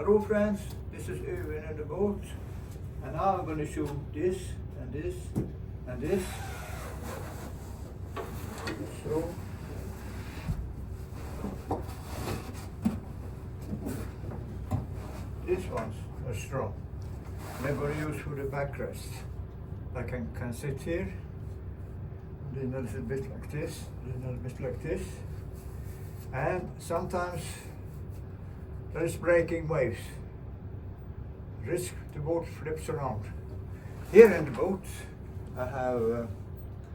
Hello friends, this is Øyvind in the boat, and now I'm going to show this and this and this. So these ones are strong. They're going to use for the backrest. Like I can sit here, lean a little bit like this, lean a little bit like this, and sometimes there is breaking waves. Risk the boat flips around. Here in the boat I have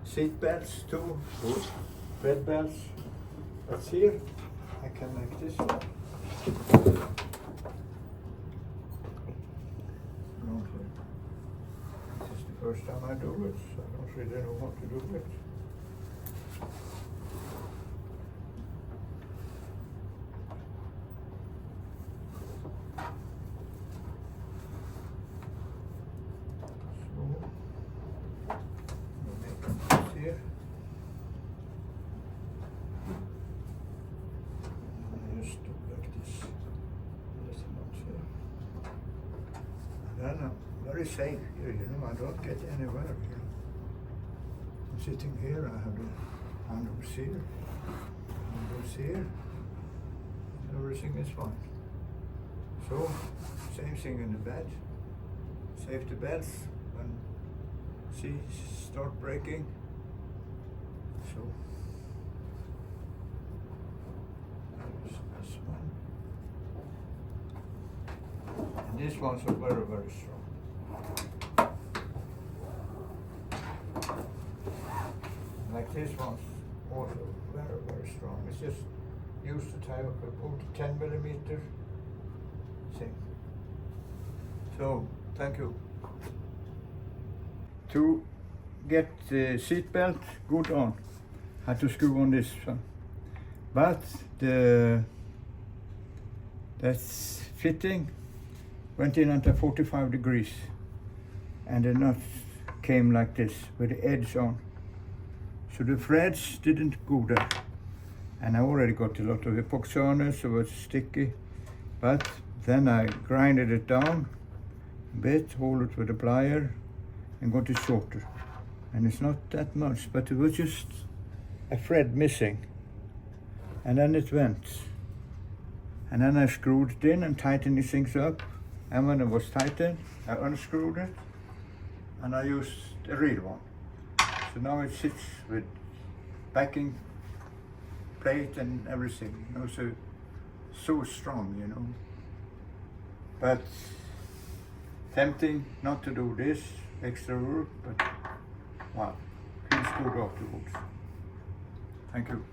seat belts too, bed belts. But here I can make this. This is the first time I do it, so I don't really know how to do it. Here. I just do like this. And then I'm very safe here, you know, I don't get anywhere here. I'm sitting here, I have the handles here, handles here, everything is fine. So, same thing in the bed. Safety belts when seas start breaking. So this one, and these ones are very, very strong. Like this one's also very, very strong. It's just used to tie up about 10mm thing. So thank you. To get the seat belt good on, had to screw on this one, but that fitting went in under 45 degrees, and the nut came like this with the edge on, so the threads didn't go there. And I already got a lot of epoxy on it, so it was sticky, but then I grinded it down a bit, hold it with a plier, and got it shorter. And it's not that much, but it was just a thread missing. And then it went. And then I screwed it in and tightened these things up. And when it was tightened, I unscrewed it and I used a real one. So now it sits with backing plate and everything. You know, so strong, you know. But tempting not to do this extra work, but wow, feels good afterwards. Thank you.